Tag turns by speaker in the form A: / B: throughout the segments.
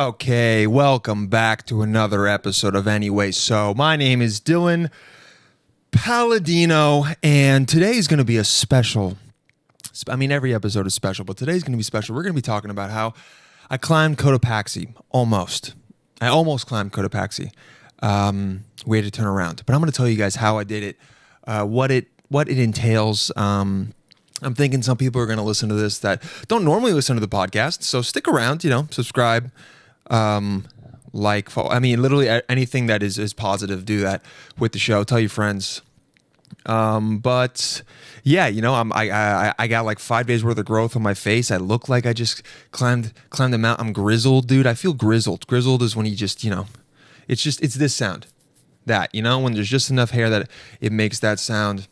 A: Okay, welcome back to another episode of Anyway. So, my name is Dylan Palladino, and today is going to be a special. I mean, every episode is special, but today's going to be special. We're going to be talking about how I climbed Cotopaxi. I almost climbed Cotopaxi. We had to turn around, but I'm going to tell you guys how I did it, what it entails. I'm thinking some people are going to listen to this that don't normally listen to the podcast, so stick around. Subscribe. Follow. I mean, literally anything that is positive, do that with the show. Tell your friends. But yeah, I got like 5 days worth of growth on my face. I look like I just climbed a mountain. I'm grizzled, dude. I feel grizzled. Grizzled is when you just, it's this sound when there's just enough hair that it makes that sound.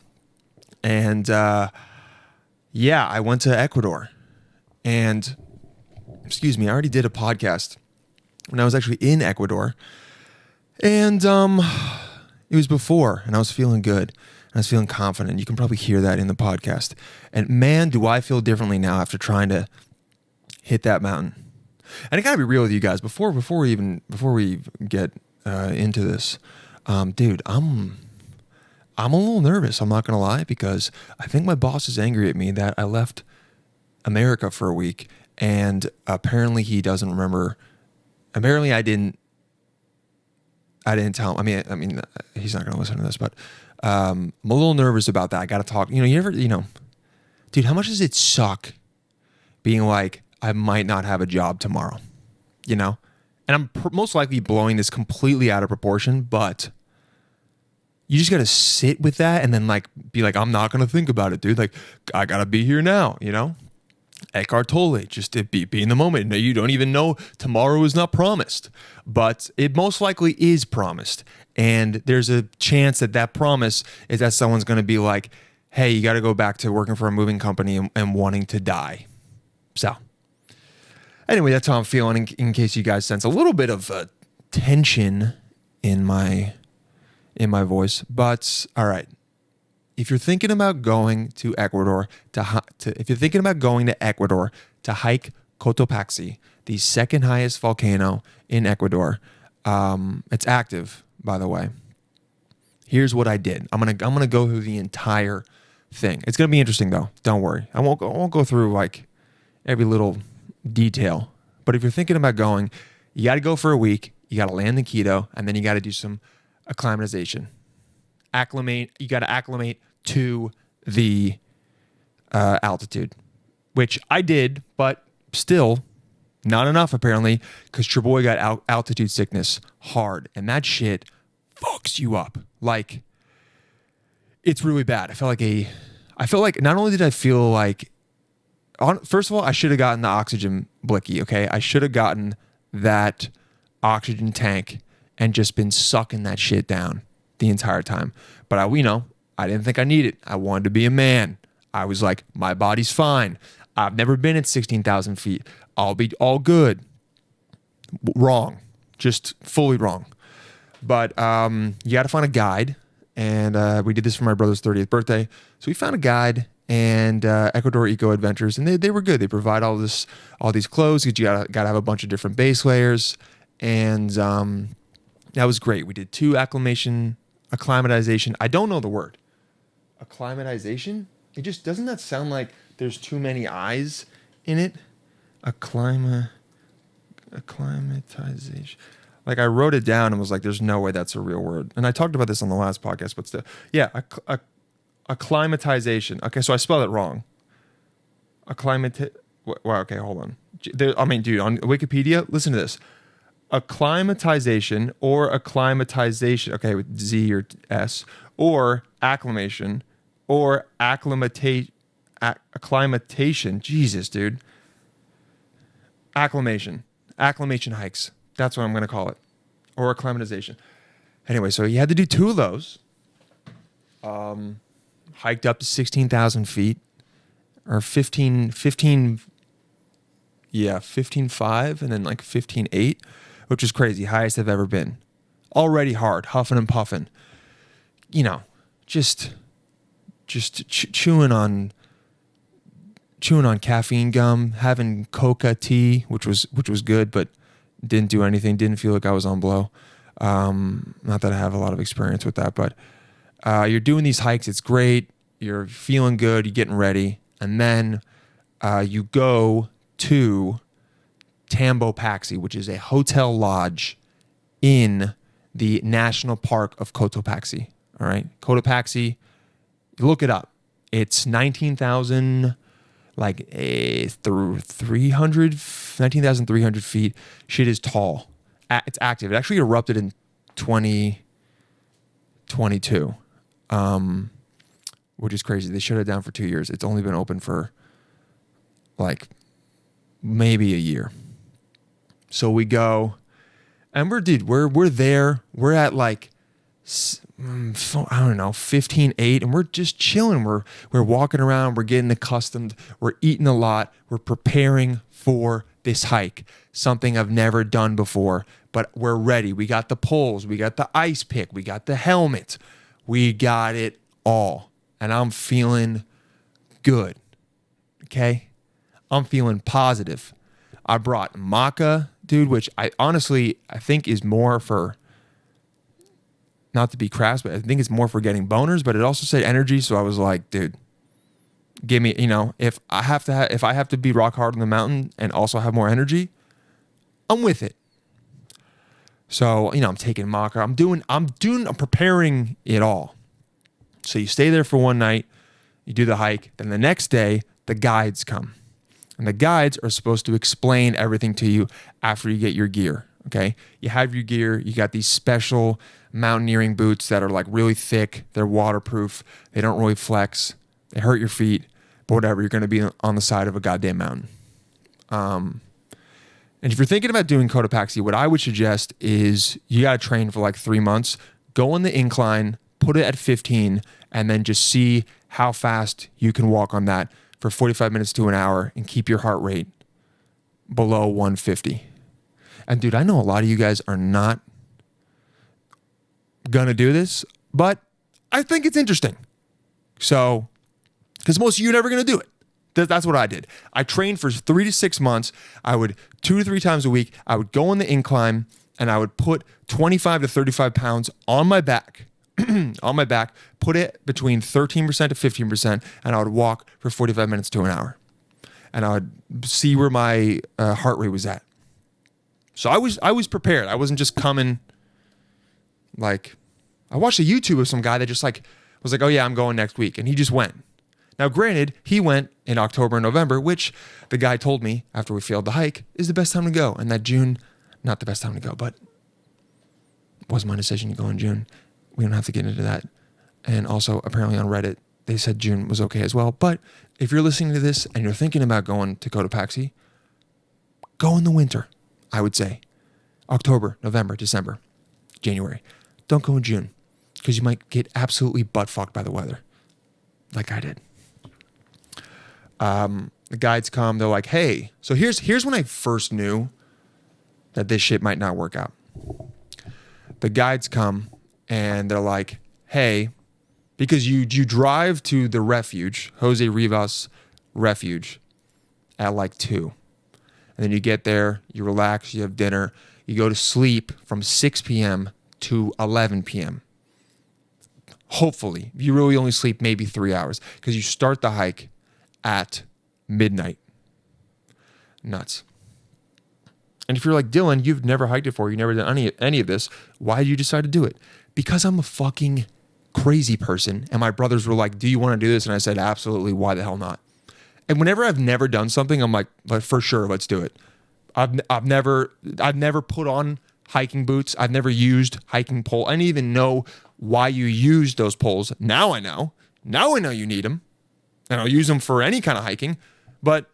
A: And, yeah, I went to Ecuador and I already did a podcast when I was actually in Ecuador, and it was before, and I was feeling good, and I was feeling confident. You can probably hear that in the podcast. And man, do I feel differently now after trying to hit that mountain. And I gotta be real with you guys before we get into this, dude. I'm a little nervous. I'm not gonna lie, because I think my boss is angry at me that I left America for a week, and apparently he doesn't remember. Apparently I didn't tell him. I mean, he's not going to listen to this, but I'm a little nervous about that. I got to talk. Dude, how much does it suck being like, I might not have a job tomorrow, And I'm most likely blowing this completely out of proportion, but you just got to sit with that and then be like, I'm not going to think about it, dude. Like, I got to be here now, Eckhart Tolle, just to be in the moment. You don't even know, tomorrow is not promised, but it most likely is promised. And there's a chance that promise is that someone's going to be like, hey, you got to go back to working for a moving company and wanting to die. So anyway, that's how I'm feeling, in case you guys sense a little bit of tension in my voice. But all right. If you're thinking about going to Ecuador to hike Cotopaxi, the second highest volcano in Ecuador, it's active, by the way. Here's what I did. I'm gonna go through the entire thing. It's gonna be interesting though. Don't worry. I won't go through every little detail. But if you're thinking about going, you got to go for a week. You got to land in Quito, and then you got to do some acclimatization. You got to acclimate to the altitude, which I did, but still not enough apparently, because your boy got altitude sickness hard, and that shit fucks you up. Like, it's really bad. I felt like not only did I feel like, first of all, I should have gotten the oxygen blicky. Okay, I should have gotten that oxygen tank and just been sucking that shit down the entire time. But I didn't think I needed it. I wanted to be a man. I was like, my body's fine. I've never been at 16,000 feet. I'll be all good. Wrong. Just fully wrong. But you got to find a guide. And we did this for my brother's 30th birthday. So we found a guide, and Ecuador Eco Adventures. And they were good. They provide all these clothes. You got to have a bunch of different base layers. And that was great. We did 2 acclimatization. I don't know the word. Acclimatization? It just doesn't that sound like there's too many I's in it? Acclimatization. Like, I wrote it down and was like, there's no way that's a real word. And I talked about this on the last podcast, but still. Yeah, acclimatization. Okay, so I spelled it wrong. Wow, okay, hold on. Dude, on Wikipedia, listen to this. Acclimatization or acclimatization, okay, with Z or S, or acclimation or acclimatation. Jesus, dude. Acclimation hikes. That's what I'm going to call it. Or acclimatization. Anyway, so you had to do 2 of those. Hiked up to 16,000 feet or 15.5 and then 15.8, which is crazy. Highest I've ever been. Already hard, huffing and puffing. Just chewing on caffeine gum, having coca tea, which was good, but Didn't do anything. Didn't feel like I was on blow. Not that I have a lot of experience with that, but you're doing these hikes. It's great. You're feeling good. You're getting ready. And then you go to Cotopaxi, which is a hotel lodge in the National Park of Cotopaxi. All right. Cotopaxi, look it up. It's 19,000, through 19,300 feet. Shit is tall. It's active. It actually erupted in 2022, which is crazy. They shut it down for 2 years. It's only been open for maybe a year. So we go, and we're there. We're at I don't know, 15:08, and we're just chilling. We're walking around. We're getting accustomed. We're eating a lot. We're preparing for this hike, something I've never done before, but we're ready. We got the poles. We got the ice pick. We got the helmet. We got it all, and I'm feeling good. Okay, I'm feeling positive. I brought maca, dude, which I think is more for, not to be crass, but I think it's more for getting boners, but it also said energy. So I was like, dude, give me, if I have to be rock hard on the mountain and also have more energy, I'm with it. So, I'm taking maca. I'm preparing it all. So you stay there for one night, you do the hike. Then the next day, the guides come. And the guides are supposed to explain everything to you after you get your gear, okay? You have your gear. You got these special mountaineering boots that are really thick. They're waterproof. They don't really flex. They hurt your feet. But whatever, you're going to be on the side of a goddamn mountain. And if you're thinking about doing Cotopaxi, what I would suggest is you got to train for 3 months. Go on the incline, put it at 15, and then just see how fast you can walk on that for 45 minutes to an hour and keep your heart rate below 150. And dude, I know a lot of you guys are not gonna do this, but I think it's interesting. So, because most of you are never gonna do it. That's what I did. I trained for 3 to 6 months. I would 2 to 3 times a week. I would go on the incline and I would put 25 to 35 pounds on my back. Put it between 13% to 15%, and I would walk for 45 minutes to an hour. And I would see where my heart rate was at. So I was prepared. I wasn't just coming I watched a YouTube of some guy that just was oh yeah, I'm going next week. And he just went. Now, granted, he went in October and November, which the guy told me after we failed the hike is the best time to go. And that June, not the best time to go, but it was my decision to go in June. We don't have to get into that. And also, apparently on Reddit, they said June was okay as well. But if you're listening to this and you're thinking about going to Cotopaxi, go in the winter, I would say. October, November, December, January. Don't go in June because you might get absolutely butt-fucked by the weather like I did. The guides come. They're like, hey. So here's when I first knew that this shit might not work out. The guides come. And they're like, hey, because you drive to the refuge, Jose Rivas Refuge, at 2. And then you get there, you relax, you have dinner, you go to sleep from 6 p.m. to 11 p.m. Hopefully. You really only sleep maybe 3 hours because you start the hike at midnight. Nuts. And if you're like, Dylan, you've never hiked before, you've never done any of this, why did you decide to do it? Because I'm a fucking crazy person. And my brothers were like, do you want to do this? And I said, absolutely. Why the hell not? And whenever I've never done something, I'm like, but for sure, let's do it. I've never put on hiking boots. I've never used hiking pole. I didn't even know why you use those poles. Now I know. Now I know you need them. And I'll use them for any kind of hiking. But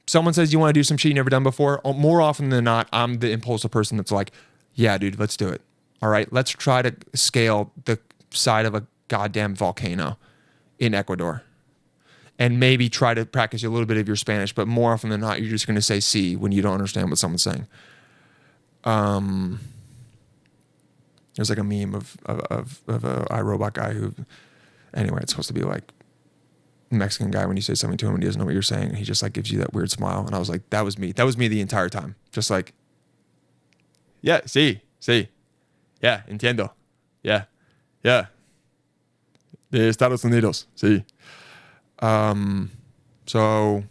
A: someone says you want to do some shit you never done before. More often than not, I'm the impulsive person that's like, yeah, dude, let's do it. All right, let's try to scale the side of a goddamn volcano in Ecuador. And maybe try to practice a little bit of your Spanish, but more often than not, you're just going to say "sí" when you don't understand what someone's saying. There's a meme of a iRobot guy who, anyway, it's supposed to be Mexican guy, when you say something to him and he doesn't know what you're saying, he just like gives you that weird smile. And I was like, that was me. That was me the entire time. Just like, yeah, sí, yeah, entiendo, yeah, de Estados Unidos, sí. So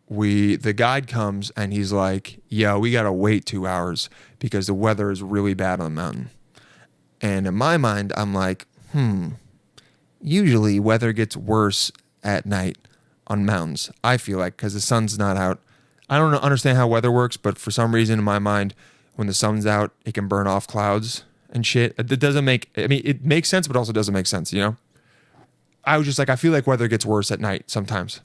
A: the guide comes and he's like, yo, we gotta wait 2 hours because the weather is really bad on the mountain. And in my mind, I'm like, usually weather gets worse at night on mountains. I feel like, because the sun's not out. I don't understand how weather works, but for some reason in my mind, when the sun's out, it can burn off clouds and shit. It doesn't make, I mean, it makes sense, but also doesn't make sense, you know? I was just like, I feel like weather gets worse at night sometimes.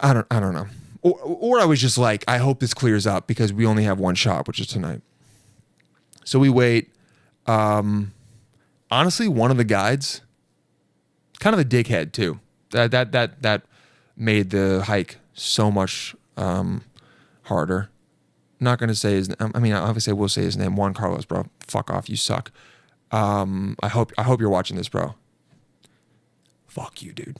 A: I don't know. Or I was just like, I hope this clears up because we only have one shot, which is tonight. So we wait. Honestly, one of the guides, kind of a dickhead too. That made the hike so much harder. Not gonna say his. I mean, obviously, I will say his name. Juan Carlos, bro. Fuck off. You suck. I hope you're watching this, bro. Fuck you, dude.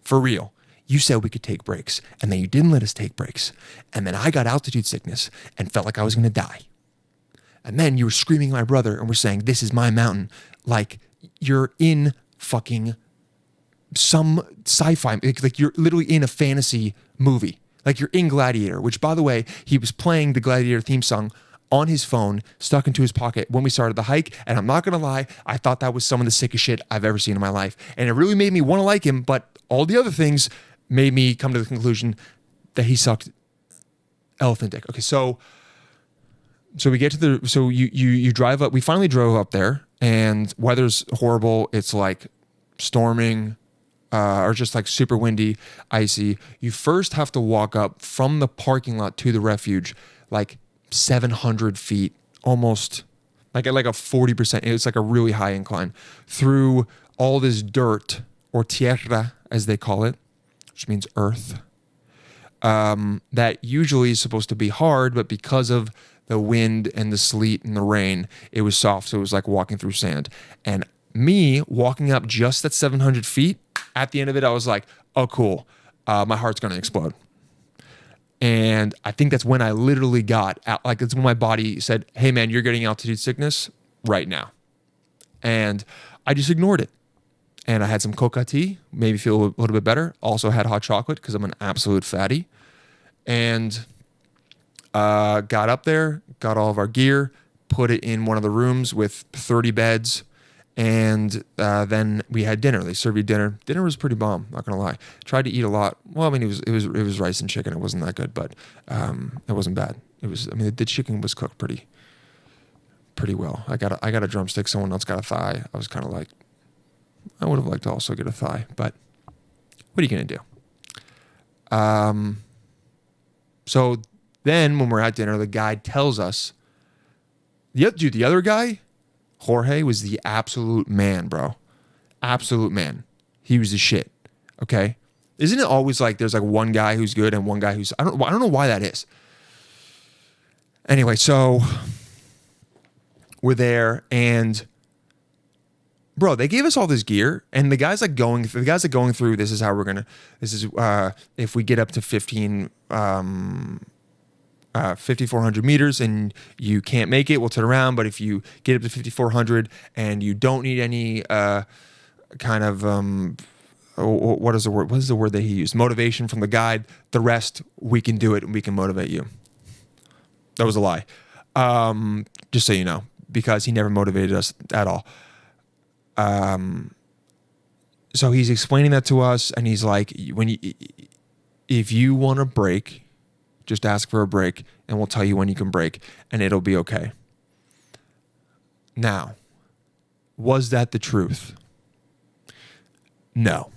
A: For real. You said we could take breaks, and then you didn't let us take breaks. And then I got altitude sickness and felt like I was going to die. And then you were screaming at my brother and were saying, this is my mountain. Like you're in fucking some sci-fi, like you're literally in a fantasy movie. Like you're in Gladiator, which by the way, he was playing the Gladiator theme song on his phone, stuck into his pocket when we started the hike. And I'm not going to lie, I thought that was some of the sickest shit I've ever seen in my life. And it really made me want to like him, but all the other things made me come to the conclusion that he sucked elephant dick. Okay, so we get to you drive up. We finally drove up there, and weather's horrible. It's like storming, or just like super windy, icy. You first have to walk up from the parking lot to the refuge, like 700 feet, almost like at like a 40%. It's like a really high incline through all this dirt, or tierra as they call it, which means earth, that usually is supposed to be hard, but because of the wind and the sleet and the rain, it was soft. So it was like walking through sand. And me walking up just at 700 feet, at the end of it, I was like, oh, cool. My heart's going to explode. And I think that's when I literally got out, like it's when my body said, hey man, you're getting altitude sickness right now. And I just ignored it. And I had some coca tea, maybe feel a little bit better. Also had hot chocolate because I'm an absolute fatty. And got up there, got all of our gear, put it in one of the rooms with 30 beds. And then we had dinner. They served you dinner. Dinner was pretty bomb, not gonna lie. Tried to eat a lot. Well, I mean, it was rice and chicken. It wasn't that good, but it wasn't bad. It was. I mean, the chicken was cooked pretty well. I got a drumstick. Someone else got a thigh. I was kind of like, I would have liked to also get a thigh, but what are you gonna do? So then when we're at dinner, the guide tells us, the other guy, Jorge, was the absolute man, bro. Absolute man. He was the shit. Okay. Isn't it always like there's like one guy who's good and one guy who's, I don't know why that is. Anyway, so we're there and bro, they gave us all this gear and the guys are going through, this is if we get up to 5,400 meters and you can't make it, we'll turn around. But if you get up to 5,400 and you don't need any kind of what is the word that he used? Motivation from the guide. The rest, we can do it and we can motivate you. That was a lie. Just so you know, because he never motivated us at all. So he's explaining that to us and he's like, if you want a break, just ask for a break and we'll tell you when you can break and it'll be okay. Now, was that the truth? No.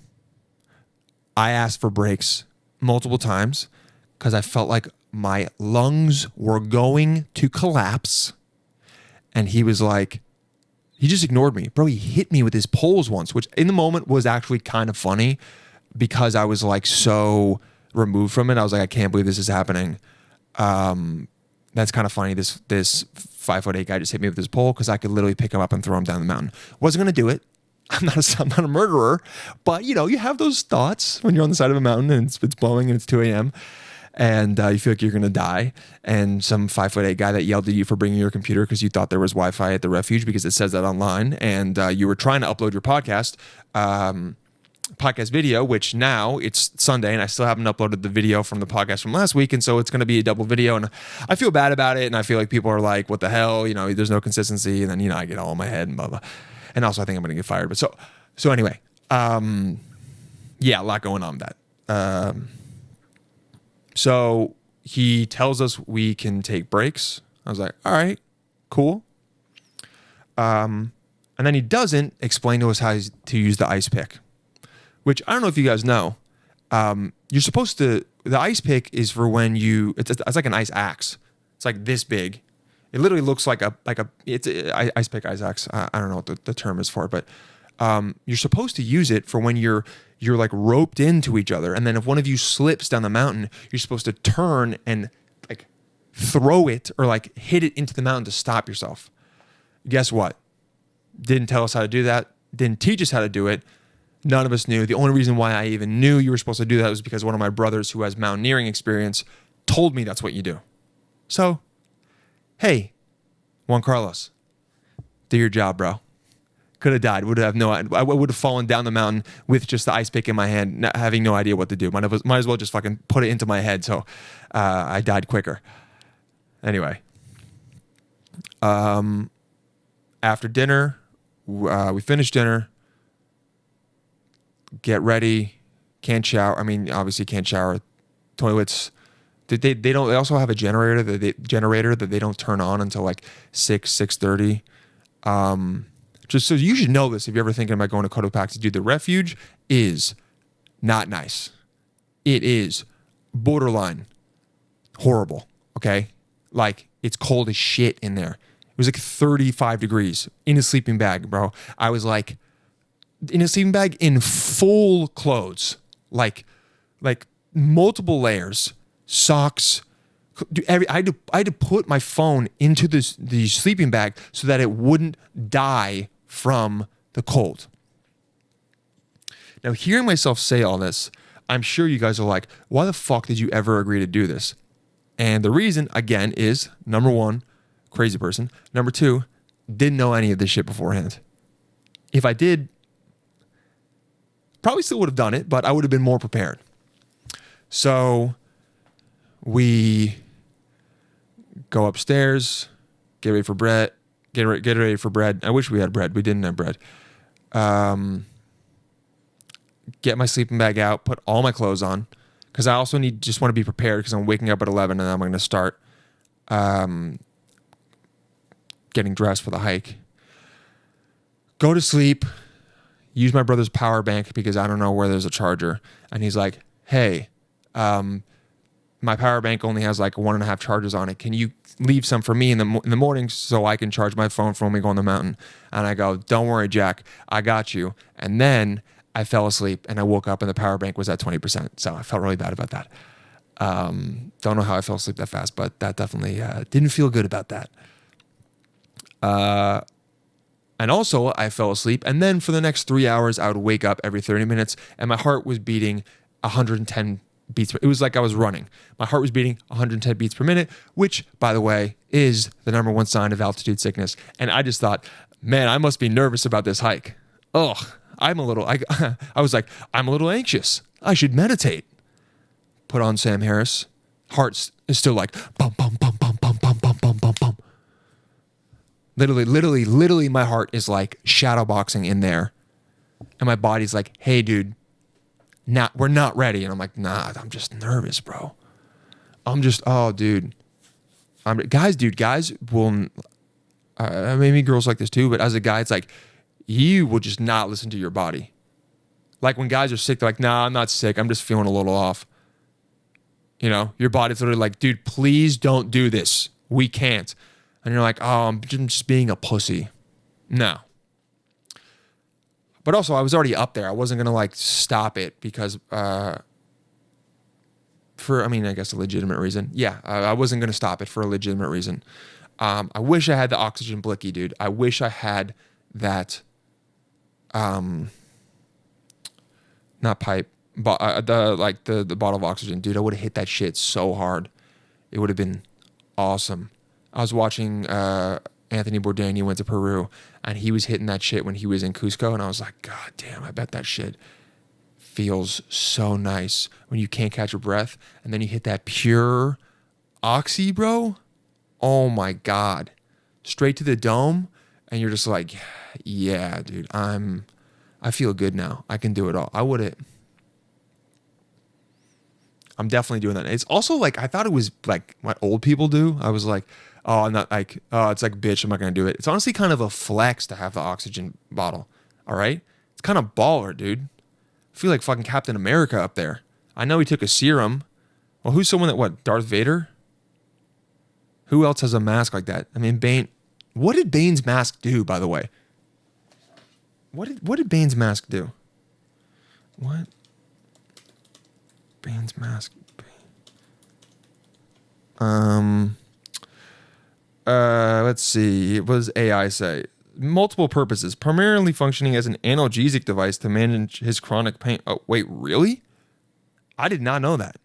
A: I asked for breaks multiple times because I felt like my lungs were going to collapse. And he was like, he just ignored me. Bro, he hit me with his poles once, which in the moment was actually kind of funny because I was like so removed from it. I was like, I can't believe this is happening. That's kind of funny. This 5'8" guy just hit me with his pole because I could literally pick him up and throw him down the mountain. Wasn't going to do it. I'm not a murderer, but you have those thoughts when you're on the side of a mountain and it's blowing and it's 2 a.m. and you feel like you're going to die. And some 5'8" guy that yelled at you for bringing your computer because you thought there was Wi-Fi at the refuge because it says that online. And you were trying to upload your podcast video, which now it's Sunday and I still haven't uploaded the video from the podcast from last week. And so it's going to be a double video. And I feel bad about it. And I feel like people are like, what the hell? There's no consistency. And then, I get all in my head and blah, blah. And also I think I'm going to get fired. But so anyway, yeah, a lot going on with that. So he tells us we can take breaks. I was like, all right, cool. And then he doesn't explain to us how to use the ice pick, which I don't know if you guys know. You're supposed to, the ice pick is for when it's like an ice axe. It's like this big. It literally looks like it's ice pick, ice axe. I don't know what the term is for it, but you're supposed to use it for when you're like roped into each other. And then if one of you slips down the mountain, you're supposed to turn and like throw it or like hit it into the mountain to stop yourself. Guess what? Didn't tell us how to do that. Didn't teach us how to do it. None of us knew. The only reason why I even knew you were supposed to do that was because one of my brothers who has mountaineering experience told me that's what you do. So, hey, Juan Carlos, do your job, bro. Could have died. I would have fallen down the mountain with just the ice pick in my hand, not having no idea what to do. Might as well just fucking put it into my head. So I died quicker. Anyway, after dinner, we finished dinner. Get ready. Can't shower. I mean, obviously can't shower. Toilets. They also have a generator that they don't turn on until like 6:30. Just so you should know this if you're ever thinking about going to Cotopaxi. Dude, the refuge is not nice. It is borderline horrible, okay? Like, it's cold as shit in there. It was like 35 degrees in a sleeping bag, bro. I was like, in a sleeping bag in full clothes, like multiple layers, socks. Dude, I had to put my phone into the sleeping bag so that it wouldn't die from the cold. Now, hearing myself say all this, I'm sure you guys are like, why the fuck did you ever agree to do this? And the reason, again, is, number one, crazy person. Number two, didn't know any of this shit beforehand. If I did, probably still would have done it, but I would have been more prepared. So we go upstairs, get ready for bread. Get ready for bread. I wish we had bread. We didn't have bread. Get my sleeping bag out, put all my clothes on, because I also just want to be prepared because I'm waking up at 11 and I'm going to start getting dressed for the hike. Go to sleep. Use my brother's power bank because I don't know where there's a charger. And he's like, hey, my power bank only has like 1.5 charges on it. Can you leave some for me in the morning so I can charge my phone for when we go on the mountain? And I go, don't worry, Jack, I got you. And then I fell asleep and I woke up and the power bank was at 20%. So I felt really bad about that. Don't know how I fell asleep that fast, but that definitely didn't feel good about that. And also I fell asleep. And then for the next 3 hours, I would wake up every 30 minutes and my heart was beating 110 beats. It was like I was running. My heart was beating 110 beats per minute, which, by the way, is the number one sign of altitude sickness. And I just thought, man, I must be nervous about this hike. I was like, I'm a little anxious. I should meditate. Put on Sam Harris. Heart is still like, bum, bum, bum, bum, bum, bum, bum, bum, bum, bum. Literally, my heart is like shadowboxing in there. And my body's like, hey, dude, we're not ready. And I'm like, nah, I'm just nervous, bro. Dude. Guys will, maybe girls like this too, but as a guy, it's like, you will just not listen to your body. Like when guys are sick, they're like, nah, I'm not sick. I'm just feeling a little off. Your body's literally like, dude, please don't do this. We can't. And you're like, oh, I'm just being a pussy. No. But also, I was already up there. I wasn't going to like stop it because I guess a legitimate reason. Yeah, I wasn't going to stop it for a legitimate reason. I wish I had the oxygen blicky, dude. I wish I had that not pipe, but the bottle of oxygen, dude. I would have hit that shit so hard. It would have been awesome. I was watching Anthony Bourdain. He went to Peru, and he was hitting that shit when he was in Cusco, and I was like, God damn, I bet that shit feels so nice when you can't catch your breath, and then you hit that pure oxy, bro. Oh my God, straight to the dome, and you're just like, yeah, dude, I feel good now. I can do it all. I'm definitely doing that. It's also like, I thought it was like what old people do. I was like, oh, I'm not like, oh, it's like, bitch, I'm not going to do it. It's honestly kind of a flex to have the oxygen bottle. All right. It's kind of baller, dude. I feel like fucking Captain America up there. I know he took a serum. Well, who's someone that, what, Darth Vader? Who else has a mask like that? I mean, Bane. What did Bane's mask do, by the way? What did Bane's mask do? What? Bane's mask. Let's see. What does AI say? Multiple purposes, primarily functioning as an analgesic device to manage his chronic pain. Oh, wait, really? I did not know that.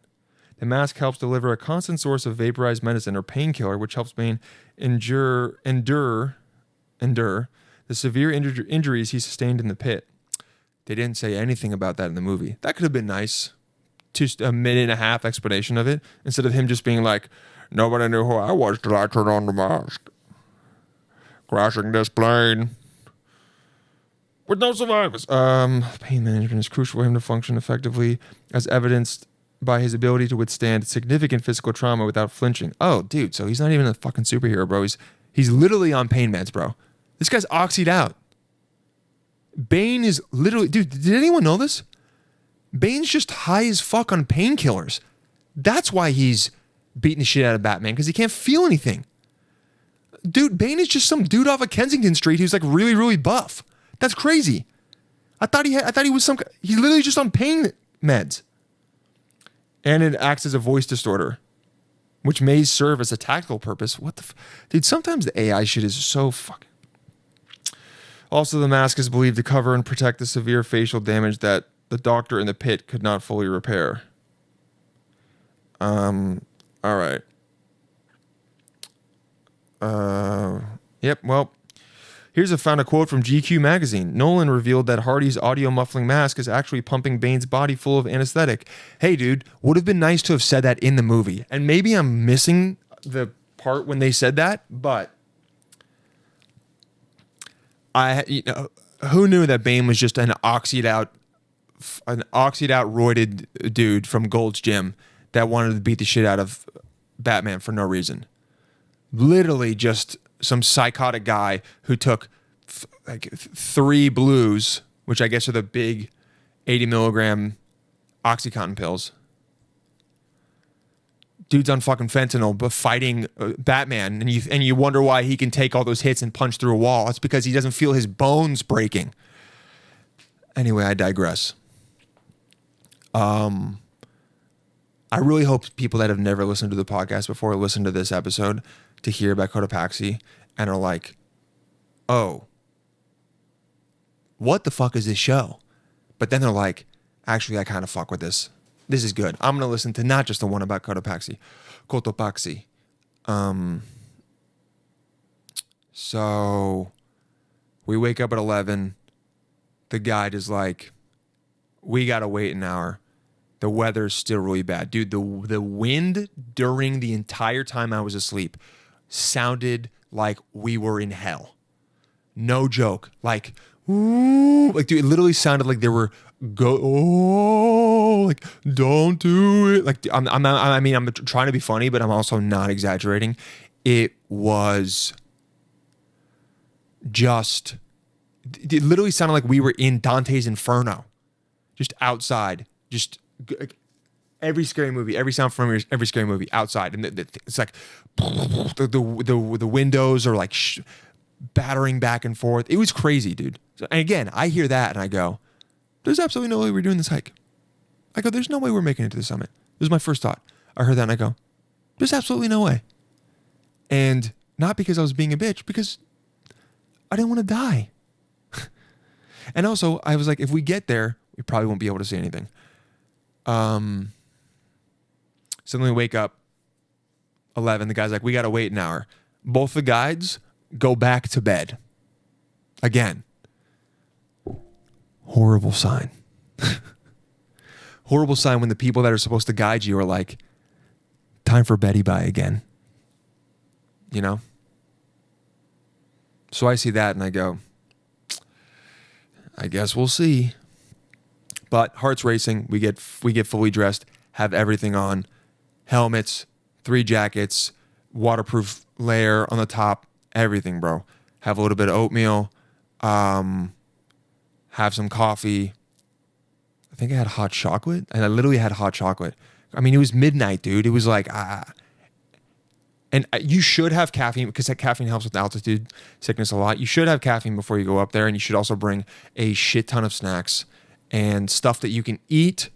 A: The mask helps deliver a constant source of vaporized medicine or painkiller, which helps Bane endure the severe injuries he sustained in the pit. They didn't say anything about that in the movie. That could have been nice. Just a minute and a half explanation of it, instead of him just being like, nobody knew who I was till I turned on the mask. Crashing this plane with no survivors. Pain management is crucial for him to function effectively, as evidenced by his ability to withstand significant physical trauma without flinching. Oh, dude, so he's not even a fucking superhero, bro. He's literally on pain meds, bro. This guy's oxyed out. Bane is literally... Dude, did anyone know this? Bane's just high as fuck on painkillers. That's why he's beating the shit out of Batman, because he can't feel anything. Dude, Bane is just some dude off of Kensington Street who's like really, really buff. That's crazy. I thought he was he's literally just on pain meds. And it acts as a voice distorter, which may serve as a tactical purpose. What the dude, sometimes the AI shit is so fucking... Also, the mask is believed to cover and protect the severe facial damage that the doctor in the pit could not fully repair. All right. Yep, well, found a quote from GQ magazine. Nolan revealed that Hardy's audio muffling mask is actually pumping Bane's body full of anesthetic. Hey, dude, would have been nice to have said that in the movie. And maybe I'm missing the part when they said that, but who knew that Bane was just an oxyed out roided dude from Gold's Gym that wanted to beat the shit out of Batman for no reason. Literally just some psychotic guy who took 3 blues, which I guess are the big 80 milligram Oxycontin pills. Dude's on fucking fentanyl, but fighting Batman, and you wonder why he can take all those hits and punch through a wall. It's because he doesn't feel his bones breaking. Anyway, I digress. I really hope people that have never listened to the podcast before listen to this episode to hear about Cotopaxi and are like, oh, what the fuck is this show? But then they're like, actually, I kind of fuck with this. This is good. I'm going to listen to not just the one about Cotopaxi. So we wake up at 11. The guide is like, we got to wait an hour. The weather's still really bad. Dude, the wind during the entire time I was asleep sounded like we were in hell. No joke. Like, ooh, like, dude, it literally sounded like there were like, don't do it. Like, I'm trying to be funny, but I'm also not exaggerating. It was just, it literally sounded like we were in Dante's Inferno, just outside, just every scary movie, every sound from every scary movie outside, and it's like the windows are like battering back and forth. It was crazy, dude. And again, I hear that and I go, there's absolutely no way we're doing this hike. I go, there's no way we're making it to the summit. This is my first thought. I heard that and I go, there's absolutely no way. And not because I was being a bitch, because I didn't want to die. And also, I was like, if we get there, we probably won't be able to see anything. Suddenly we wake up 11. The guy's like, we got to wait an hour. Both the guides go back to bed. Again. Horrible sign. Horrible sign when the people that are supposed to guide you are like, time for Betty bye again. You know? So I see that and I go, I guess we'll see. But heart's racing. We get fully dressed, have everything on, helmets, 3 jackets, waterproof layer on the top, everything, bro. Have a little bit of oatmeal, have some coffee. I think I had hot chocolate, and I literally had hot chocolate. I mean, it was midnight, dude. It was like, And you should have caffeine because that caffeine helps with altitude sickness a lot. You should have caffeine before you go up there, and you should also bring a shit ton of snacks and stuff that you can eat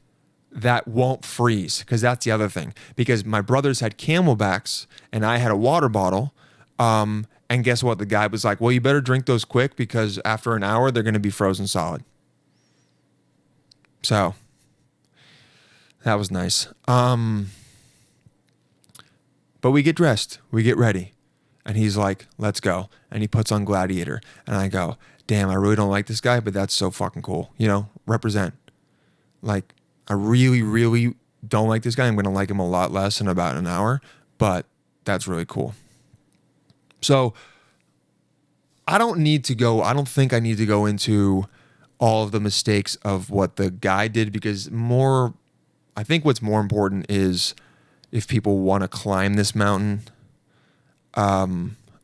A: that won't freeze, because that's the other thing. Because my brothers had Camelbacks, and I had a water bottle, and guess what? The guy was like, well, you better drink those quick because after an hour, they're going to be frozen solid. So that was nice. But we get dressed, we get ready, and he's like, let's go. And he puts on Gladiator. And I go, damn, I really don't like this guy, but that's so fucking cool. You know, represent. Like, I really, really don't like this guy. I'm going to like him a lot less in about an hour, but that's really cool. So I don't think I need to go into all of the mistakes of what the guy did, because I think what's more important is if people want to climb this mountain,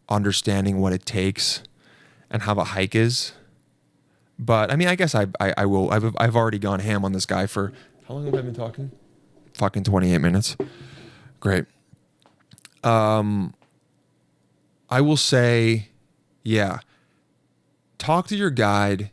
A: understanding what it takes and how the hike is. But I mean, I guess I will. I've already gone ham on this guy for, how long have I been talking? Fucking 28 minutes. Great. I will say, yeah, talk to your guide.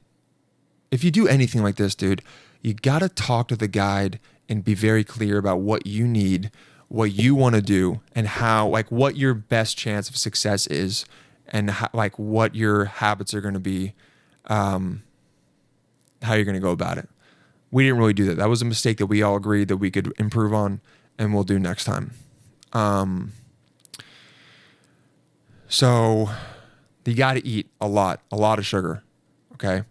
A: If you do anything like this, dude, you got to talk to the guide and be very clear about what you need, what you want to do, and how, like, what your best chance of success is, and how, like, what your habits are going to be, how you're going to go about it. We didn't really do that. That was a mistake that we all agreed that we could improve on, and we'll do next time. So you got to eat a lot of sugar. Okay.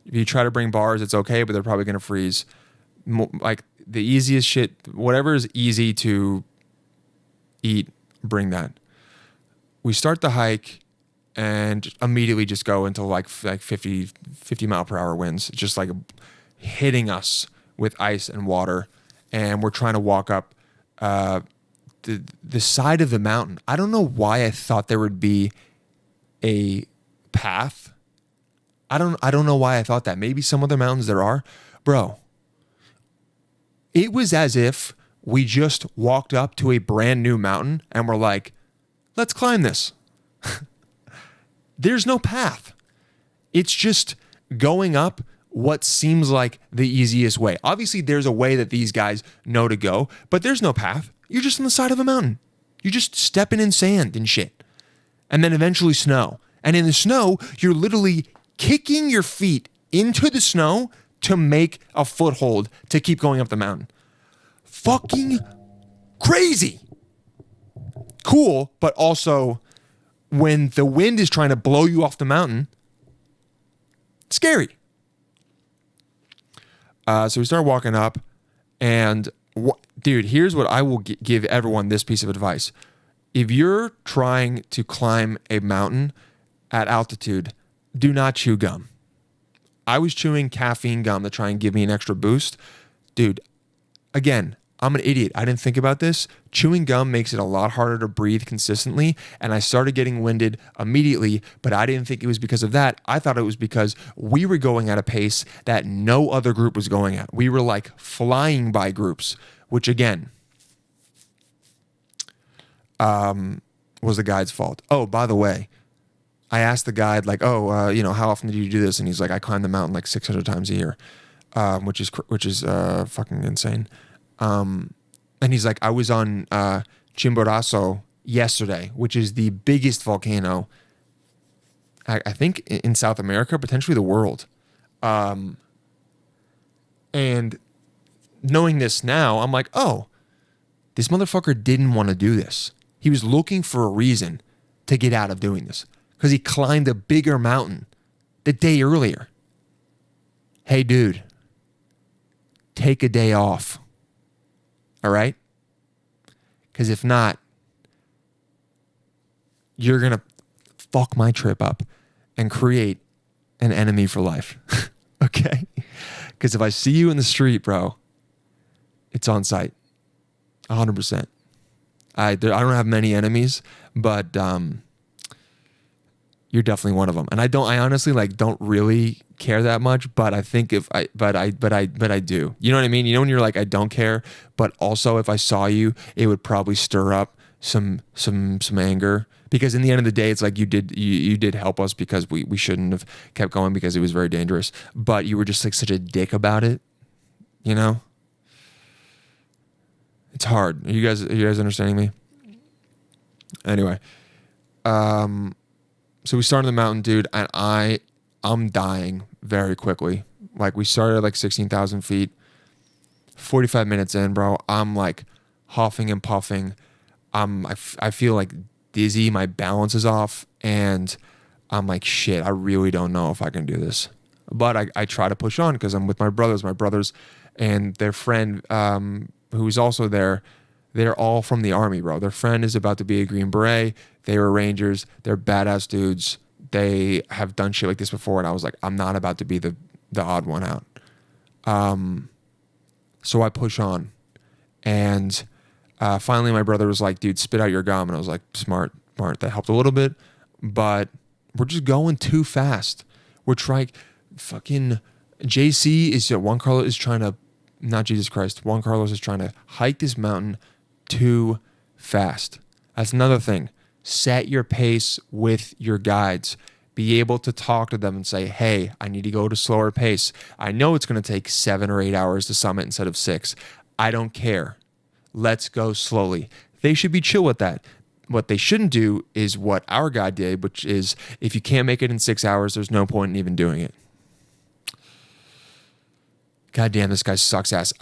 A: If you try to bring bars, it's okay, but they're probably going to freeze. Like, the easiest shit, whatever is easy to eat, bring that. We start the hike and immediately just go into like 50 mile per hour winds, just like hitting us with ice and water. And we're trying to walk up the side of the mountain. I don't know why I thought there would be a path. I don't know why I thought that. Maybe some other mountains there are. Bro, it was as if we just walked up to a brand new mountain and we're like, let's climb this. There's no path. It's just going up what seems like the easiest way. Obviously, there's a way that these guys know to go, but there's no path. You're just on the side of a mountain. You're just stepping in sand and shit. And then eventually snow. And in the snow, you're literally kicking your feet into the snow to make a foothold to keep going up the mountain. Fucking crazy. Cool, but also when the wind is trying to blow you off the mountain, scary. So we start walking up, and dude, here's what I will give everyone this piece of advice. If you're trying to climb a mountain at altitude, do not chew gum. I was chewing caffeine gum to try and give me an extra boost. Dude, again, I'm an idiot. I didn't think about this. Chewing gum makes it a lot harder to breathe consistently, and I started getting winded immediately, but I didn't think it was because of that. I thought it was because we were going at a pace that no other group was going at. We were like flying by groups, which again, was the guide's fault. Oh, by the way, I asked the guide, like, how often do you do this? And he's like, I climb the mountain like 600 times a year, which is fucking insane. And he's like, I was on Chimborazo yesterday, which is the biggest volcano, I think, in South America, potentially the world. And knowing this now, I'm like, oh, this motherfucker didn't want to do this. He was looking for a reason to get out of doing this because he climbed a bigger mountain the day earlier. Hey, dude, take a day off. All right? Because if not, you're going to fuck my trip up and create an enemy for life. Okay? Because if I see you in the street, bro, it's on sight. 100%. I don't have many enemies, but you're definitely one of them. And I honestly like don't really care that much, but I think but I do. You know what I mean? You know when you're like, I don't care, but also if I saw you, it would probably stir up some anger, because in the end of the day, it's like you did help us because we shouldn't have kept going because it was very dangerous, but you were just like such a dick about it, you know? It's hard. Are you guys understanding me? Anyway, so we started the mountain, dude, and I'm dying very quickly. Like we started at like 16,000 feet. 45 minutes in, bro, I'm like huffing and puffing. I feel like dizzy. My balance is off, and I'm like, shit, I really don't know if I can do this. But I try to push on because I'm with my brothers. My brothers and their friend, who's also there, they're all from the Army, bro. Their friend is about to be a Green Beret. They were Rangers. They're badass dudes. They have done shit like this before, and I was like, I'm not about to be the odd one out. So I push on, and finally my brother was like, dude, spit out your gum. And I was like, smart. That helped a little bit, but we're just going too fast. We're trying, fucking JC is, Juan Carlos is trying to, not Jesus Christ, Juan Carlos is trying to hike this mountain too fast. That's another thing. Set your pace with your guides. Be able to talk to them and say, hey, I need to go at a slower pace. I know it's going to take 7 or 8 hours to summit instead of 6. I don't care. Let's go slowly. They should be chill with that. What they shouldn't do is what our guy did, which is if you can't make it in 6 hours, there's no point in even doing it. God damn, this guy sucks ass.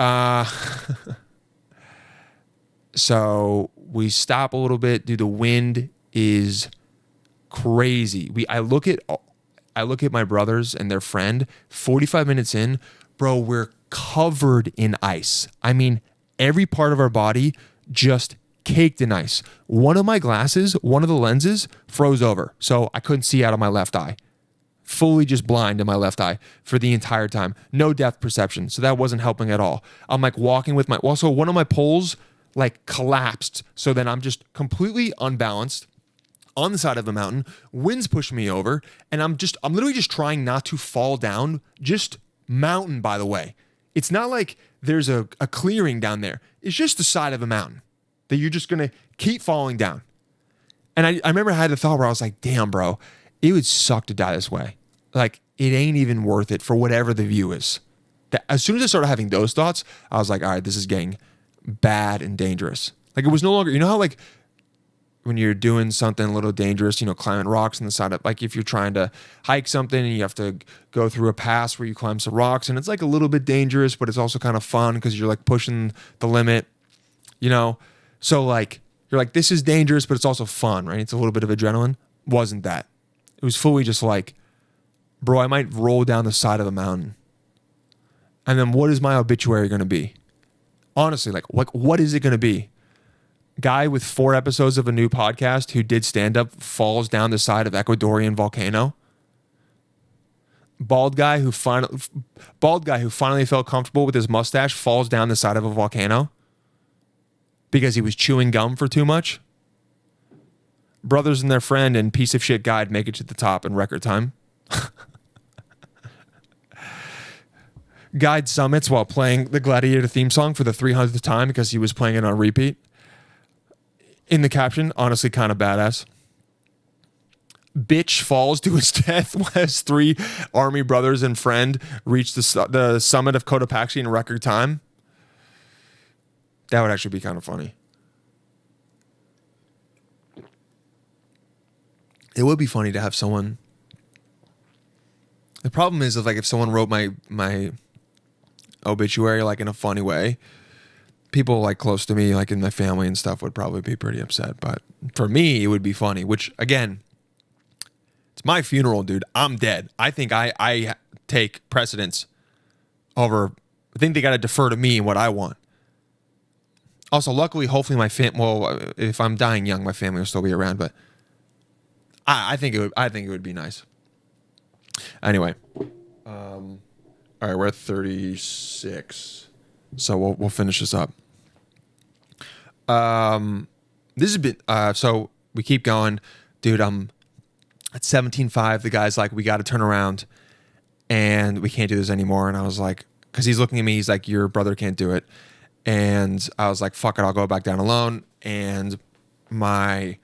A: So we stop a little bit. Dude, the wind is crazy. I look at my brothers and their friend. 45 minutes in, bro, we're covered in ice. I mean, every part of our body just caked in ice. One of my glasses, one of the lenses froze over, so I couldn't see out of my left eye. Fully just blind in my left eye for the entire time. No depth perception, so that wasn't helping at all. I'm like walking with also one of my poles like collapsed, so then I'm just completely unbalanced on the side of the mountain. Winds push me over, and I'm literally just trying not to fall down. Just mountain, by the way. It's not like there's a clearing down there. It's just the side of a mountain that you're just gonna keep falling down. And I remember I had the thought where I was like, damn, bro, it would suck to die this way. Like, it ain't even worth it for whatever the view is. As soon as I started having those thoughts, I was like, all right, this is getting bad and dangerous. Like, it was no longer, you know how like when you're doing something a little dangerous, you know, climbing rocks on the side of, like if you're trying to hike something and you have to go through a pass where you climb some rocks and it's like a little bit dangerous, but it's also kind of fun because you're like pushing the limit, you know? So like, you're like, this is dangerous, but it's also fun, right? It's a little bit of adrenaline. Wasn't that. It was fully just like, bro, I might roll down the side of the mountain. And then what is my obituary going to be? Honestly, like what is it going to be? Guy with 4 episodes of a new podcast who did stand-up falls down the side of Ecuadorian volcano. Bald guy who finally felt comfortable with his mustache falls down the side of a volcano because he was chewing gum for too much. Brothers and their friend and piece of shit guide make it to the top in record time. Guide summits while playing the Gladiator theme song for the 300th time because he was playing it on repeat. In the caption, honestly kind of badass. Bitch falls to his death as 3 army brothers and friend reach the summit of Cotopaxi in record time. That would actually be kind of funny. It would be funny to have someone problem is like if someone wrote my obituary like in a funny way, people like close to me, like in my family and stuff, would probably be pretty upset. But for me, it would be funny, which again, it's my funeral, dude. I'm dead. I think I take precedence over, I think they got to defer to me and what I want. Also, luckily, hopefully if I'm dying young, my family will still be around, but I think it would be nice. Anyway, all right, we're at 36. So we'll finish this up. This has been so we keep going, dude. I'm at 17.5. The guy's like, we got to turn around, and we can't do this anymore. And I was like, because he's looking at me, he's like, your brother can't do it. And I was like, fuck it, I'll go back down alone. And my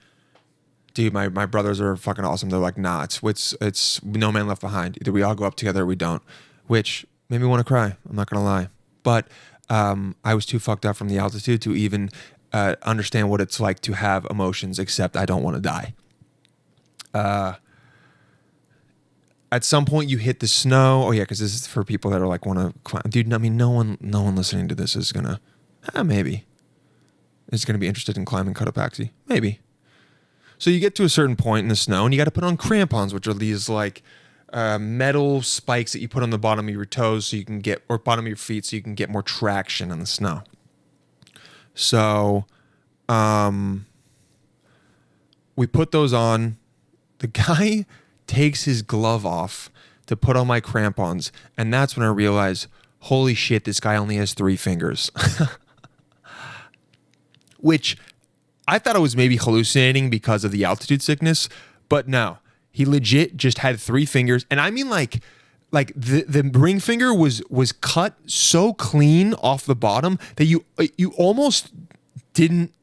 A: brothers are fucking awesome. They're like, nah, it's no man left behind. Either we all go up together or we don't, which made me want to cry. I'm not gonna lie, but I was too fucked up from the altitude to even understand what it's like to have emotions, except I don't want to die. At some point you hit the snow. Oh yeah, because this is for people that are like want to climb. Dude, I mean, no one listening to this is gonna, maybe, is gonna be interested in climbing Cotopaxi. Maybe. So you get to a certain point in the snow, and you got to put on crampons, which are these like metal spikes that you put on the bottom of your toes so you can get, or bottom of your feet so you can get more traction on the snow. So we put those on. The guy takes his glove off to put on my crampons, and that's when I realized, holy shit, this guy only has 3 fingers. Which I thought I was maybe hallucinating because of the altitude sickness, but no, he legit just had 3 fingers. And I mean like the ring finger was cut so clean off the bottom that you almost didn't,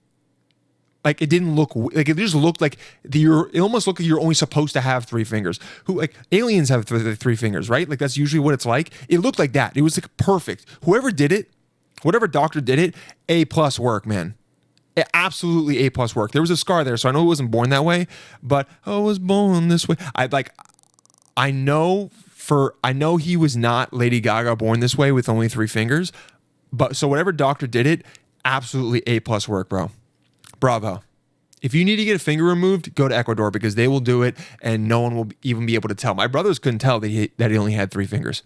A: like, it didn't look like, it just looked like it almost looked like you're only supposed to have 3 fingers. Who, like, aliens have 3 fingers, right? Like, that's usually what it's like. It looked like that. It was like perfect. Whoever did it, whatever doctor did it, A+ work, man. Absolutely A+ work. There was a scar there, so I know he wasn't born that way, but I was born this way. I know he was not Lady Gaga born this way with only 3 fingers, but so whatever doctor did it, absolutely A+ work, bro. Bravo. If you need to get a finger removed, go to Ecuador, because they will do it and no one will even be able to tell. My brothers couldn't tell that he only had 3 fingers.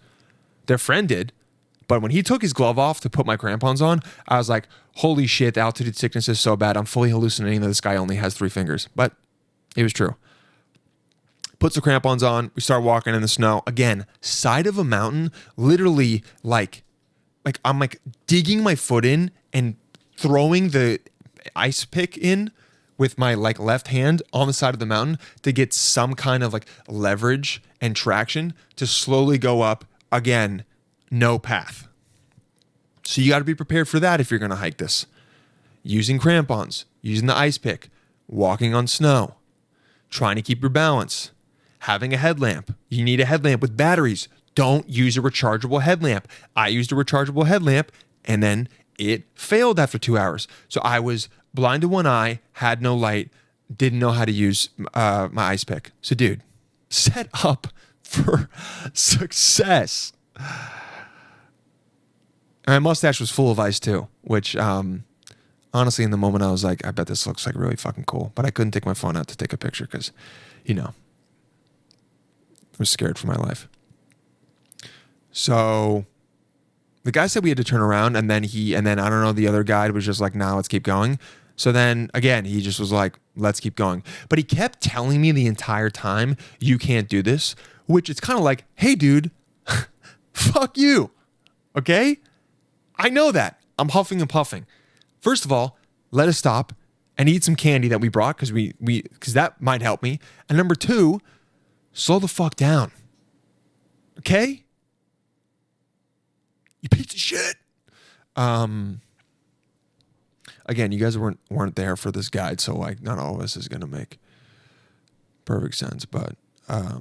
A: Their friend did. But when he took his glove off to put my crampons on, I was like, holy shit, the altitude sickness is so bad. I'm fully hallucinating that this guy only has 3 fingers. But it was true. Puts the crampons on. We start walking in the snow. Again, side of a mountain, literally like I'm like digging my foot in and throwing the ice pick in with my like left hand on the side of the mountain to get some kind of like leverage and traction to slowly go up. Again, no path. So you got to be prepared for that if you're going to hike this. Using crampons, using the ice pick, walking on snow, trying to keep your balance, having a headlamp. You need a headlamp with batteries. Don't use a rechargeable headlamp. I used a rechargeable headlamp and then it failed after 2 hours. So I was blind to one eye, had no light, didn't know how to use my ice pick. So dude, set up for success. My mustache was full of ice too, which honestly in the moment I was like, I bet this looks like really fucking cool. But I couldn't take my phone out to take a picture because, I was scared for my life. So the guy said we had to turn around, and then I don't know, the other guide was just like, nah, let's keep going. So then again, he just was like, let's keep going. But he kept telling me the entire time, you can't do this, which it's kind of like, hey dude, fuck you. Okay? I know that. I'm huffing and puffing. First of all, let us stop and eat some candy that we brought because that might help me. And number 2, slow the fuck down. Okay? You piece of shit. Again, you guys weren't there for this guide, so like not all of this is gonna make perfect sense. But but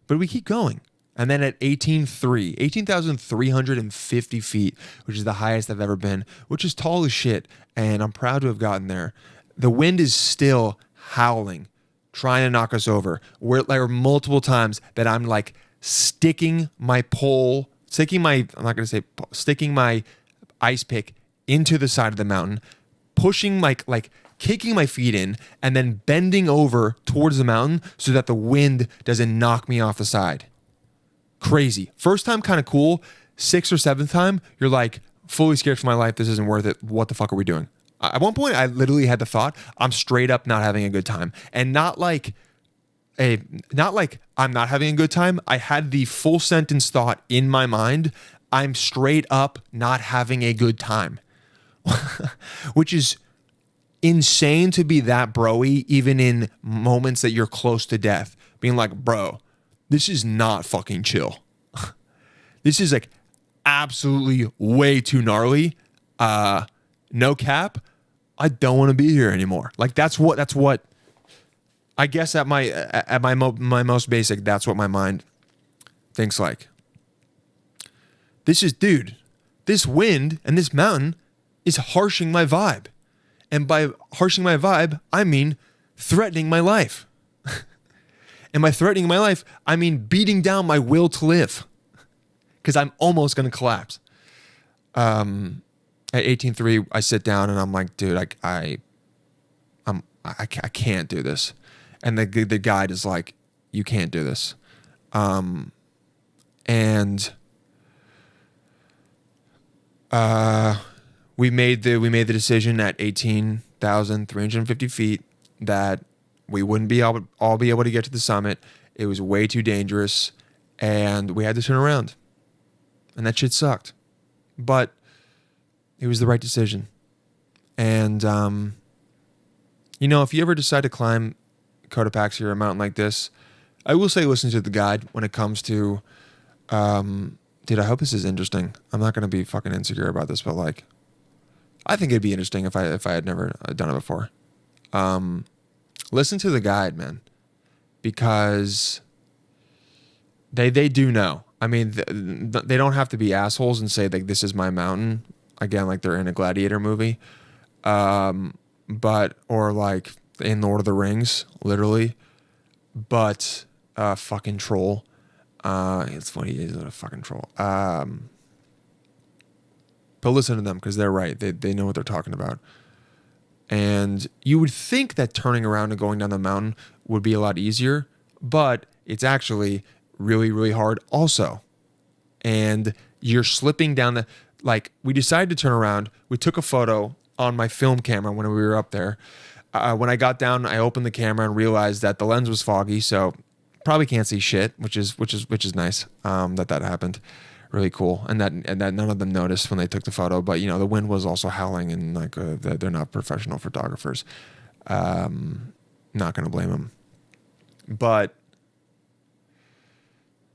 A: we keep going. And then at 18,350 feet, which is the highest I've ever been, which is tall as shit, and I'm proud to have gotten there. The wind is still howling. trying to knock us over. Where there are multiple times that I'm like sticking my ice pick into the side of the mountain, pushing like kicking my feet in, and then bending over towards the mountain so that the wind doesn't knock me off the side. Crazy. First time kind of cool. 6th or 7th time, you're like fully scared for my life. This isn't worth it. What the fuck are we doing? At one point, I literally had the thought, I'm straight up not having a good time. And not like I'm not having a good time. I had the full sentence thought in my mind, I'm straight up not having a good time. Which is insane to be that broy, even in moments that you're close to death. Being like, bro, this is not fucking chill. This is like absolutely way too gnarly. No cap. I don't want to be here anymore. Like that's what I guess at my most basic, that's what my mind thinks like. This wind and this mountain is harshing my vibe. And by harshing my vibe, I mean threatening my life. And by threatening my life, I mean beating down my will to live. Because I'm almost going to collapse. At 18.3, I sit down and I'm like, dude, I can't do this. And the guide is like, you can't do this. And we made the decision at 18,350 feet that we wouldn't all be able to get to the summit. It was way too dangerous, and we had to turn around. And that shit sucked. But it was the right decision. And, if you ever decide to climb Cotopaxi or a mountain like this, I will say listen to the guide when it comes to, dude, I hope this is interesting. I'm not going to be fucking insecure about this, but like, I think it'd be interesting if I had never done it before. Listen to the guide, man, because they do know. I mean, they don't have to be assholes and say like, this is my mountain. Again, like they're in a Gladiator movie. But, or like in Lord of the Rings, literally. But, fucking troll. It's funny, he's a fucking troll. But listen to them because they're right. They know what they're talking about. And you would think that turning around and going down the mountain would be a lot easier, but it's actually really, really hard also. And you're slipping down we decided to turn around. We took a photo on my film camera when we were up there. When I got down, I opened the camera and realized that the lens was foggy, so probably can't see shit, which is nice. That happened. Really cool. And that none of them noticed when they took the photo, but the wind was also howling, and like they're not professional photographers. Not going to blame them. But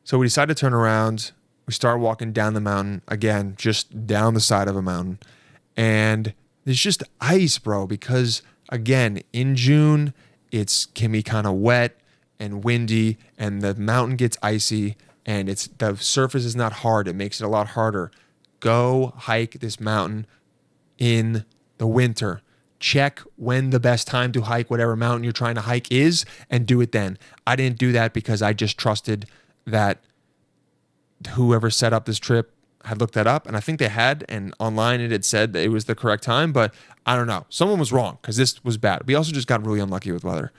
A: so we decided to turn around. We start walking down the mountain again, just down the side of a mountain. And there's just ice, bro, because again, in June, it can be kind of wet and windy, and the mountain gets icy, and the surface is not hard. It makes it a lot harder. Go hike this mountain in the winter. Check when the best time to hike whatever mountain you're trying to hike is, and do it then. I didn't do that because I just trusted that whoever set up this trip had looked that up, and I think they had, and online it had said that it was the correct time, but I don't know. Someone was wrong because this was bad. We also just got really unlucky with weather.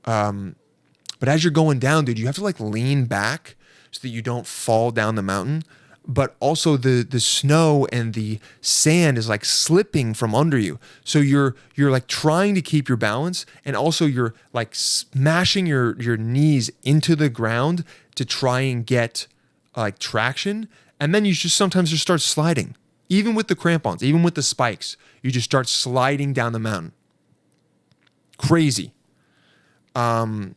A: But as you're going down, dude, you have to like lean back so that you don't fall down the mountain. But also the snow and the sand is like slipping from under you. So you're like trying to keep your balance, and also you're like smashing your knees into the ground to try and get like traction. And then you sometimes just start sliding. Even with the crampons, even with the spikes, you just start sliding down the mountain. Crazy. And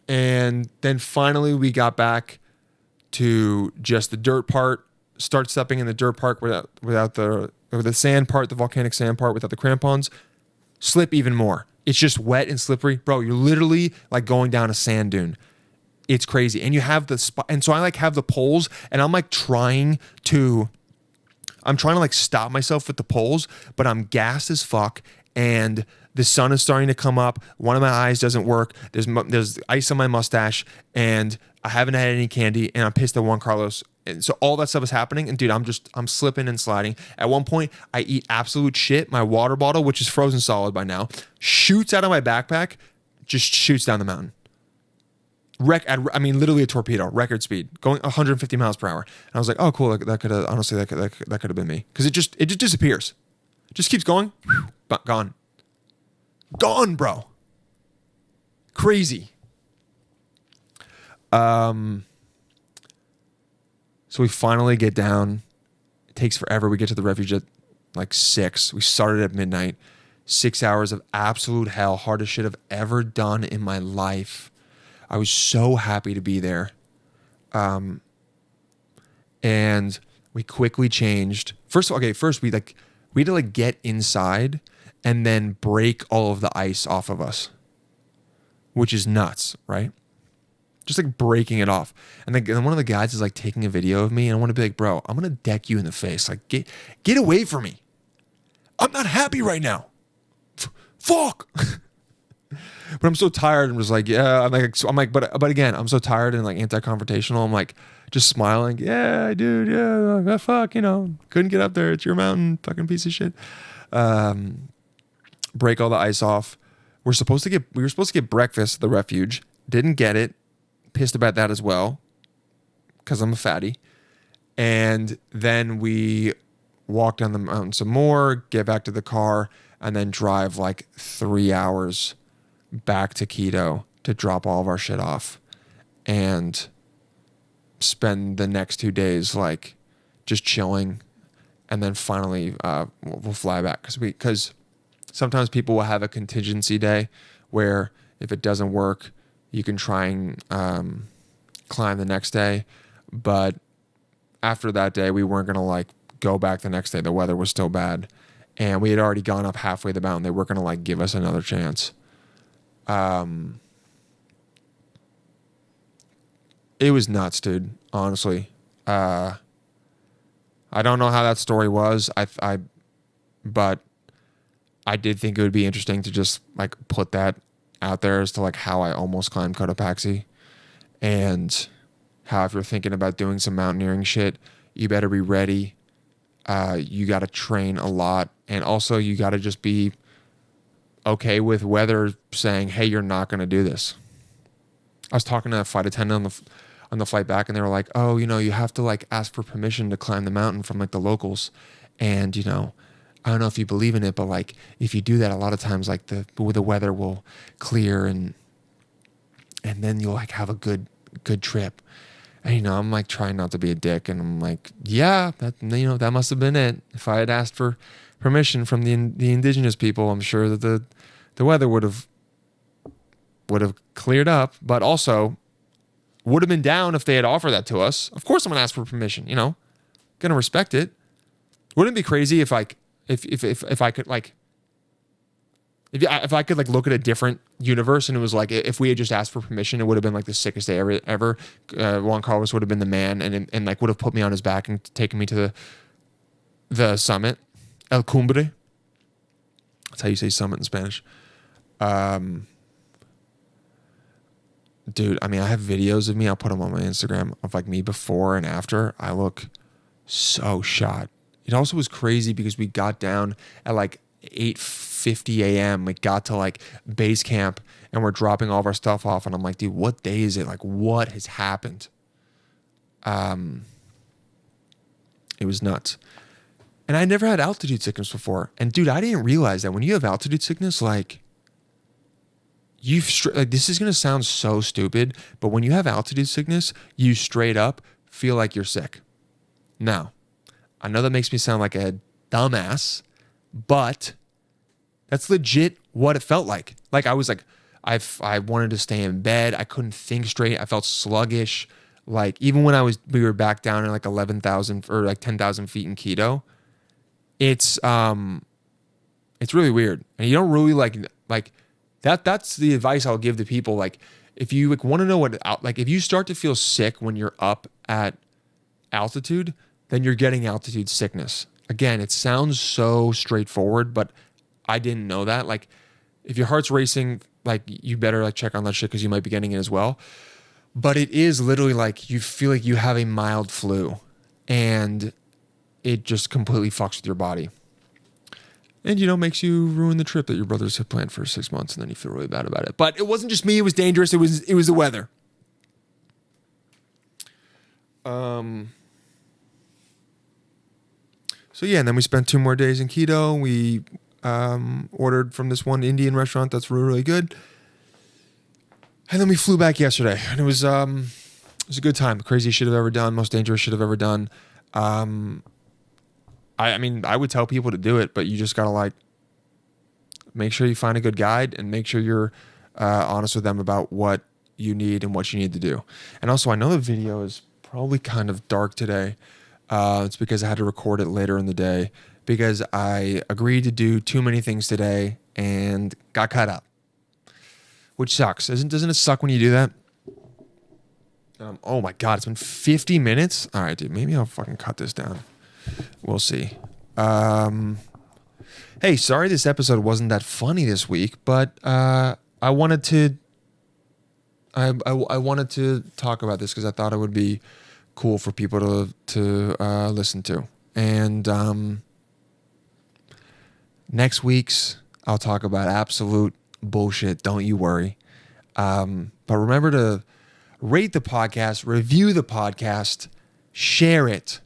A: then finally we got back to just the dirt part, start stepping in the dirt part without the sand part, the volcanic sand part, without the crampons, slip even more. It's just wet and slippery. Bro, you're literally like going down a sand dune. It's crazy. And you have and so I like have the poles, and I'm trying to like stop myself with the poles, but I'm gassed as fuck. And The sun is starting to come up. One of my eyes doesn't work. There's ice on my mustache, and I haven't had any candy, and I'm pissed at Juan Carlos. And so all that stuff is happening, and dude, I'm slipping and sliding. At one point, I eat absolute shit. My water bottle, which is frozen solid by now, shoots out of my backpack, just shoots down the mountain. Literally a torpedo, record speed, going 150 miles per hour. And I was like, oh, cool. That could have, honestly, that could have been me. Because it just disappears. Just keeps going. Gone. Gone, bro. Crazy. So we finally get down. It takes forever. We get to the refuge at like 6. We started at midnight. 6 hours of absolute hell. Hardest shit I've ever done in my life. I was so happy to be there. And we quickly changed. First we had to get inside and then break all of the ice off of us, which is nuts, right? Just like breaking it off. And then one of the guys is like taking a video of me, and I want to be like, bro, I'm going to deck you in the face. Like, get away from me. I'm not happy right now. Fuck. But I'm so tired and was like, yeah, but again, I'm so tired and like anti-confrontational. I'm like just smiling. Yeah, dude. Yeah, fuck, couldn't get up there. It's your mountain, fucking piece of shit. Break all the ice off. We were supposed to get breakfast at the refuge. Didn't get it. Pissed about that as well, because I'm a fatty. And then we walk down the mountain some more, get back to the car, and then drive like 3 hours back to Quito to drop all of our shit off and spend the next 2 days like just chilling. And then finally we'll fly back because sometimes people will have a contingency day where if it doesn't work, you can try and climb the next day. But after that day, we weren't going to like go back the next day. The weather was still bad. And we had already gone up halfway the mountain. They weren't going to like give us another chance. It was nuts, dude. Honestly, I don't know how that story was. But I did think it would be interesting to just like put that out there as to like how I almost climbed Cotopaxi, and how if you're thinking about doing some mountaineering shit, you better be ready. You got to train a lot, and also you got to just be okay with weather saying, hey, you're not going to do this. I was talking to a flight attendant on the flight back, and they were like, oh, you have to like ask for permission to climb the mountain from like the locals. And, I don't know if you believe in it, but like if you do that, a lot of times like the weather will clear and then you'll like have a good trip. And, I'm like trying not to be a dick, and I'm like, yeah, that must have been it. If I had asked for permission from the indigenous people, I'm sure that the weather would have cleared up, but also would have been down if they had offered that to us. Of course I'm going to ask for permission, going to respect it. Wouldn't it be crazy if I could like, if I could like look at a different universe and it was like, if we had just asked for permission, it would have been like the sickest day ever. Juan Carlos would have been the man and like would have put me on his back and taken me to the summit. El Cumbre. That's how you say summit in Spanish. Dude, I have videos of me. I'll put them on my Instagram of like me before and after. I look so shot. It also was crazy because we got down at like 8:50 a.m. We got to like base camp and we're dropping all of our stuff off. And I'm like, dude, what day is it? Like, what has happened? It was nuts. And I never had altitude sickness before. And dude, I didn't realize that when you have altitude sickness, like this is going to sound so stupid, but when you have altitude sickness, you straight up feel like you're sick. Now, I know that makes me sound like a dumbass, but that's legit what it felt like. Like I was like, I wanted to stay in bed. I couldn't think straight. I felt sluggish. Like even when we were back down at like 11,000 or like 10,000 feet in Quito, it's really weird. And you don't really like that's the advice I'll give to people. Like if you like want to know if you start to feel sick when you're up at altitude, then you're getting altitude sickness. Again, it sounds so straightforward, but I didn't know that. Like If your heart's racing, like you better like check on that shit because you might be getting it as well. But it is literally like you feel like you have a mild flu and it just completely fucks with your body. And, makes you ruin the trip that your brothers had planned for 6 months, and then you feel really bad about it. But it wasn't just me. It was dangerous. It was the weather. So, yeah, and then we spent 2 more days in Quito. We ordered from this one Indian restaurant that's really, really good. And then we flew back yesterday. And it was a good time. The craziest shit I've ever done. Most dangerous shit I've ever done. I mean, I would tell people to do it, but you just got to like make sure you find a good guide and make sure you're honest with them about what you need and what you need to do. And also, I know the video is probably kind of dark today. It's because I had to record it later in the day because I agreed to do too many things today and got cut up, which sucks. Doesn't it suck when you do that? Oh my God, it's been 50 minutes. All right, dude, maybe I'll fucking cut this down. We'll see. Hey, sorry this episode wasn't that funny this week, but I wanted to talk about this because I thought it would be cool for people to listen to. And next week's I'll talk about absolute bullshit. Don't you worry. But remember to rate the podcast, review the podcast, share it.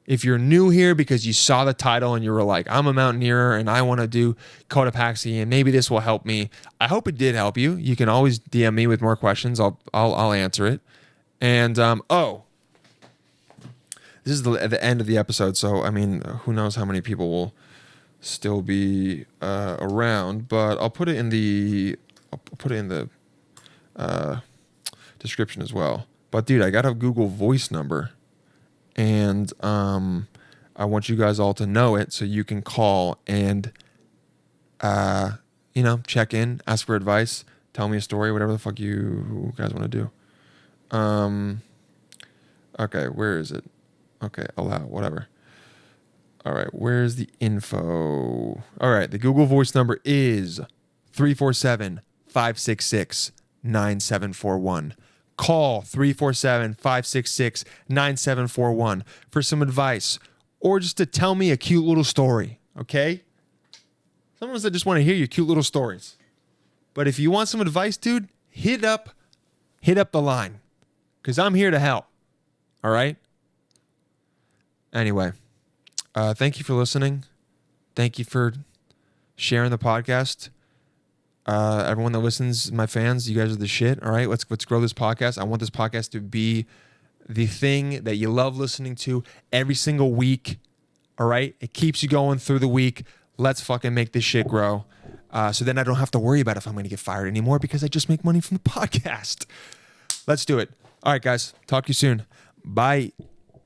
A: If you're new here because you saw the title and you were like, I'm a mountaineer and I want to do Cotopaxi and maybe this will help me. I hope it did help you. You can always DM me with more questions. I'll answer it. And this is the end of the episode. So I mean, who knows how many people will still be around? But I'll put it in the description as well. But dude, I got a Google Voice number. And I want you guys all to know it so you can call and, check in, ask for advice, tell me a story, whatever the fuck you guys want to do. Okay, where is it? Okay, allow, whatever. All right, where's the info? All right, the Google Voice number is 347-566-9741. Call 347-566-9741 for some advice or just to tell me a cute little story, okay? Sometimes I just want to hear your cute little stories. But if you want some advice, dude, hit up the line because I'm here to help, all right? Anyway, thank you for listening. Thank you for sharing the podcast. Everyone that listens, my fans, you guys are the shit. All right, let's grow this podcast. I want this podcast to be the thing that you love listening to every single week. All right, it keeps you going through the week. Let's fucking make this shit grow. So then I don't have to worry about if I'm going to get fired anymore because I just make money from the podcast. Let's do it. All right, guys. Talk to you soon. Bye.